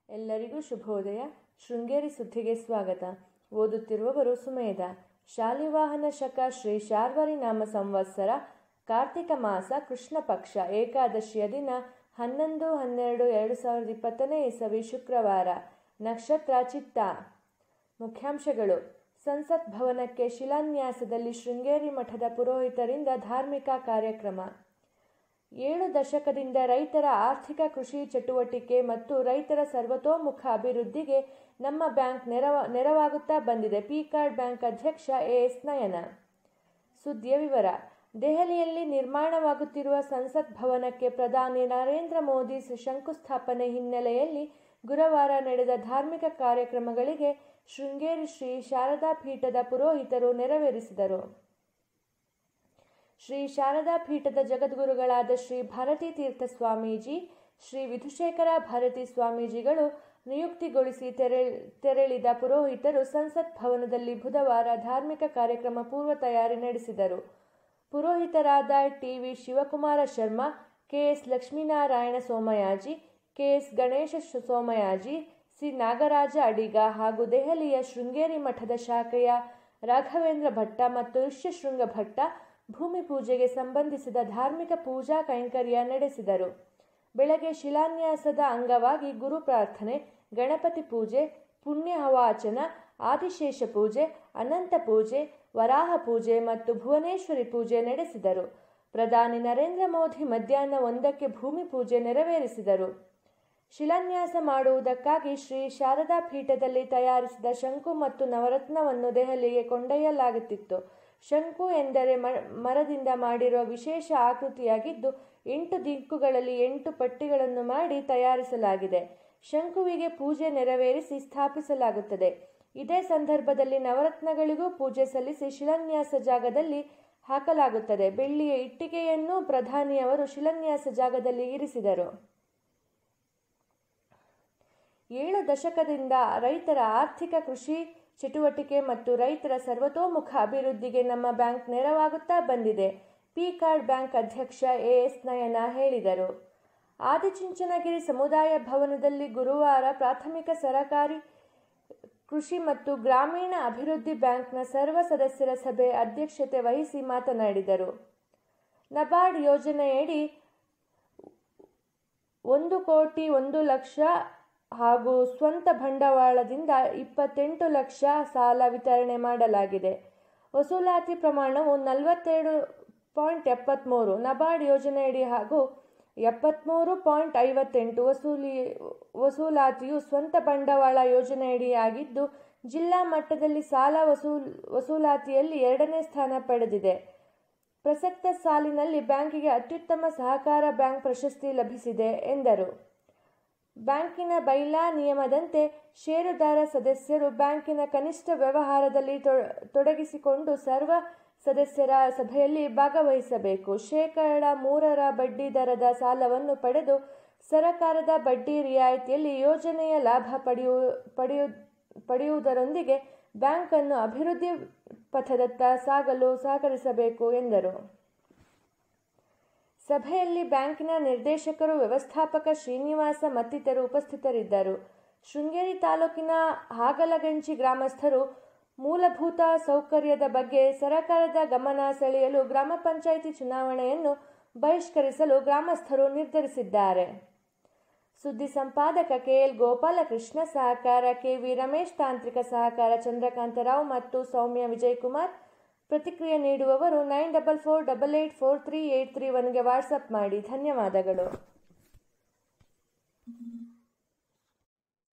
ಎಲ್ಲರಿಗೂ ಶುಭೋದಯ. ಶೃಂಗೇರಿ ಸುದ್ದಿಗೆ ಸ್ವಾಗತ. ಓದುತ್ತಿರುವವರು ಸುಮೇಧ. ಶಾಲಿವಾಹನ ಶಕ ಶ್ರೀ ಶಾರ್ವರಿ ನಾಮ ಸಂವತ್ಸರ ಕಾರ್ತಿಕ ಮಾಸ ಕೃಷ್ಣ ಪಕ್ಷ ಏಕಾದಶಿಯ ದಿನ 11-12-2020 ಇಸವಿ ಶುಕ್ರವಾರ. ನಕ್ಷತ್ರ ಚಿತ್ತ. ಮುಖ್ಯಾಂಶಗಳು: ಸಂಸತ್ ಭವನಕ್ಕೆ ಶಿಲಾನ್ಯಾಸದಲ್ಲಿ ಶೃಂಗೇರಿ ಮಠದ ಪುರೋಹಿತರಿಂದ ಧಾರ್ಮಿಕ ಕಾರ್ಯಕ್ರಮ. 7 ದಶಕದಿಂದ ರೈತರ ಆರ್ಥಿಕ ಕೃಷಿ ಚಟುವಟಿಕೆ ಮತ್ತು ರೈತರ ಸರ್ವತೋಮುಖ ಅಭಿವೃದ್ಧಿಗೆ ನಮ್ಮ ಬ್ಯಾಂಕ್ ನೆರವಾಗುತ್ತಾ ಬಂದಿದೆ. ಪಿ-ಕಾರ್ಡ್ ಬ್ಯಾಂಕ್ ಅಧ್ಯಕ್ಷ ಎಸ್ ನಯನ. ಸುದ್ದಿಯ ವಿವರ. ದೆಹಲಿಯಲ್ಲಿ ನಿರ್ಮಾಣವಾಗುತ್ತಿರುವ ಸಂಸತ್ ಭವನಕ್ಕೆ ಪ್ರಧಾನಿ ನರೇಂದ್ರ ಮೋದಿ ಶಂಕುಸ್ಥಾಪನೆ ಹಿನ್ನೆಲೆಯಲ್ಲಿ ಗುರುವಾರ ನಡೆದ ಧಾರ್ಮಿಕ ಕಾರ್ಯಕ್ರಮಗಳಿಗೆ ಶೃಂಗೇರಿ ಶ್ರೀ ಶಾರದಾ ಪೀಠದ ಪುರೋಹಿತರು ನೆರವೇರಿಸಿದರು. ಶ್ರೀ ಶಾರದಾ ಪೀಠದ ಜಗದ್ಗುರುಗಳಾದ ಶ್ರೀ ಭಾರತೀ ತೀರ್ಥ ಸ್ವಾಮೀಜಿ, ಶ್ರೀ ವಿಧುಶೇಖರ ಭಾರತಿ ಸ್ವಾಮೀಜಿಗಳು ನಿಯುಕ್ತಿಗೊಳಿಸಿ ತೆರಳಿದ ಪುರೋಹಿತರು ಸಂಸತ್ ಭವನದಲ್ಲಿ ಬುಧವಾರ ಧಾರ್ಮಿಕ ಕಾರ್ಯಕ್ರಮ ಪೂರ್ವ ತಯಾರಿ ನಡೆಸಿದರು. ಪುರೋಹಿತರಾದ T V. Shivakumara Sharma, K S. Lakshminarayana Somayaji, K S. Ganesha Somayaji, C. Nagaraja Adiga ಹಾಗೂ ದೆಹಲಿಯ ಶೃಂಗೇರಿ ಮಠದ ಶಾಖೆಯ ರಾಘವೇಂದ್ರ ಭಟ್ಟ ಮತ್ತು ಋಷ್ಯಶೃಂಗ ಭಟ್ಟ ಭೂಮಿ ಪೂಜೆಗೆ ಸಂಬಂಧಿಸಿದ ಧಾರ್ಮಿಕ ಪೂಜಾ ಕೈಂಕರ್ಯ ನಡೆಸಿದರು. ಬೆಳಗ್ಗೆ ಶಿಲಾನ್ಯಾಸದ ಅಂಗವಾಗಿ ಗುರು ಪ್ರಾರ್ಥನೆ, ಗಣಪತಿ ಪೂಜೆ, ಪುಣ್ಯವಾಚನ, ಆದಿಶೇಷ ಪೂಜೆ, ಅನಂತ ಪೂಜೆ, ವರಾಹ ಪೂಜೆ ಮತ್ತು ಭುವನೇಶ್ವರಿ ಪೂಜೆ ನಡೆಸಿದರು. ಪ್ರಧಾನಿ ನರೇಂದ್ರ ಮೋದಿ ಮಧ್ಯಾಹ್ನ 1ಕ್ಕೆ ಭೂಮಿ ಪೂಜೆ ನೆರವೇರಿಸಿದರು. ಶಿಲಾನ್ಯಾಸ ಮಾಡುವುದಕ್ಕಾಗಿ ಶ್ರೀ ಶಾರದಾ ಪೀಠದಲ್ಲಿ ತಯಾರಿಸಿದ ಶಂಕು ಮತ್ತು ನವರತ್ನವನ್ನು ದೆಹಲಿಗೆ ಕೊಂಡೊಯ್ಯಲಾಗುತ್ತಿತ್ತು. ಶಂಕು ಎಂದರೆ ಮರದಿಂದ ಮಾಡಿರುವ ವಿಶೇಷ ಆಕೃತಿಯಾಗಿದ್ದು 8 ದಿಕ್ಕುಗಳಲ್ಲಿ 8 ಪಟ್ಟಿಗಳನ್ನು ಮಾಡಿ ತಯಾರಿಸಲಾಗಿದೆ. ಶಂಕುವಿಗೆ ಪೂಜೆ ನೆರವೇರಿಸಿ ಸ್ಥಾಪಿಸಲಾಗುತ್ತದೆ. ಇದೇ ಸಂದರ್ಭದಲ್ಲಿ ನವರತ್ನಗಳಿಗೂ ಪೂಜೆ ಸಲ್ಲಿಸಿ ಶಿಲಾನ್ಯಾಸ ಜಾಗದಲ್ಲಿ ಹಾಕಲಾಗುತ್ತದೆ. ಬೆಳ್ಳಿಯ ಇಟ್ಟಿಗೆಯನ್ನು ಪ್ರಧಾನಿಯವರು ಶಿಲಾನ್ಯಾಸ ಜಾಗದಲ್ಲಿ ಇರಿಸಿದರು. 7 ದಶಕದಿಂದ ರೈತರ ಆರ್ಥಿಕ ಕೃಷಿ ಚಟುವಟಿಕೆ ಮತ್ತು ರೈತರ ಸರ್ವತೋಮುಖ ಅಭಿವೃದ್ಧಿಗೆ ನಮ್ಮ ಬ್ಯಾಂಕ್ ನೆರವಾಗುತ್ತಾ ಬಂದಿದೆ. ಪಿ-ಕಾರ್ಡ್ ಬ್ಯಾಂಕ್ ಅಧ್ಯಕ್ಷ ಎಸ್ ನಯನ ಹೇಳಿದರು. ಆದಿಚುಂಚನಗಿರಿ ಸಮುದಾಯ ಭವನದಲ್ಲಿ ಗುರುವಾರ ಪ್ರಾಥಮಿಕ ಸರಕಾರಿ ಕೃಷಿ ಮತ್ತು ಗ್ರಾಮೀಣ ಅಭಿವೃದ್ಧಿ ಬ್ಯಾಂಕ್ನ ಸರ್ವ ಸದಸ್ಯರ ಸಭೆ ಅಧ್ಯಕ್ಷತೆ ವಹಿಸಿ ಮಾತನಾಡಿದರು. ನಬಾರ್ಡ್ ಯೋಜನೆಯಡಿ 1,01,00,000 ಹಾಗೂ ಸ್ವಂತ ಬಂಡವಾಳದಿಂದ 28 ಲಕ್ಷ ಸಾಲ ವಿತರಣೆ ಮಾಡಲಾಗಿದೆ. ವಸೂಲಾತಿ ಪ್ರಮಾಣವು 42.73. ನಬಾರ್ಡ್ ಯೋಜನೆಯಡಿ ಹಾಗೂ 73.58 ವಸೂಲಾತಿಯು ಸ್ವಂತ ಬಂಡವಾಳ ಯೋಜನೆಯಡಿಯಾಗಿದ್ದು, ಜಿಲ್ಲಾ ಮಟ್ಟದಲ್ಲಿ ಸಾಲ ವಸೂಲಾತಿಯಲ್ಲಿ 2ನೇ ಸ್ಥಾನ ಪಡೆದಿದೆ. ಪ್ರಸಕ್ತ ಸಾಲಿನಲ್ಲಿ ಬ್ಯಾಂಕಿಗೆ ಅತ್ಯುತ್ತಮ ಸಹಕಾರ ಬ್ಯಾಂಕ್ ಪ್ರಶಸ್ತಿ ಲಭಿಸಿದೆ ಎಂದರು. ಬ್ಯಾಂಕಿನ ಬೈಲಾ ನಿಯಮದಂತೆ ಷೇರುದಾರ ಸದಸ್ಯರು ಬ್ಯಾಂಕಿನ ಕನಿಷ್ಠ ವ್ಯವಹಾರದಲ್ಲಿ ತೊಡಗಿಸಿಕೊಂಡು ಸರ್ವ ಸದಸ್ಯರ ಸಭೆಯಲ್ಲಿ ಭಾಗವಹಿಸಬೇಕು. ಶೇಕಡಾ 3 ಬಡ್ಡಿ ದರದ ಸಾಲವನ್ನು ಪಡೆದು ಸರಕಾರದ ಬಡ್ಡಿ ರಿಯಾಯಿತಿಯಲ್ಲಿ ಯೋಜನೆಯ ಲಾಭ ಪಡೆಯುವುದರೊಂದಿಗೆ ಬ್ಯಾಂಕ್ ಅನ್ನು ಅಭಿವೃದ್ಧಿ ಪಥದತ್ತ ಸಾಗಲು ಸಹಕರಿಸಬೇಕು ಎಂದರು. ಸಭೆಯಲ್ಲಿ ಬ್ಯಾಂಕಿನ ನಿರ್ದೇಶಕರು, ವ್ಯವಸ್ಥಾಪಕ ಶ್ರೀನಿವಾಸ ಮತ್ತಿತರರು ಉಪಸ್ಥಿತರಿದ್ದರು. ಶೃಂಗೇರಿ ತಾಲೂಕಿನ ಹಾಗಲಗಂಜಿ ಗ್ರಾಮಸ್ಥರು ಮೂಲಭೂತ ಸೌಕರ್ಯದ ಬಗ್ಗೆ ಸರಕಾರದ ಗಮನ ಸೆಳೆಯಲು ಗ್ರಾಮ ಪಂಚಾಯಿತಿ ಚುನಾವಣೆಯನ್ನು ಬಹಿಷ್ಕರಿಸಲು ಗ್ರಾಮಸ್ಥರು ನಿರ್ಧರಿಸಿದ್ದಾರೆ. ಸುದ್ದಿ ಸಂಪಾದಕ ಕೆಎಲ್ ಗೋಪಾಲಕೃಷ್ಣ, ಸಹಕಾರ ಕೆವಿ ರಮೇಶ್, ತಾಂತ್ರಿಕ ಸಹಕಾರ ಚಂದ್ರಕಾಂತರಾವ್ ಮತ್ತು ಸೌಮ್ಯ ವಿಜಯಕುಮಾರ್. ಪ್ರತಿಕ್ರಿಯೆ ನೀಡುವವರು 9448843831ಗೆ ವಾಟ್ಸಪ್ ಮಾಡಿ. ಧನ್ಯವಾದಗಳು.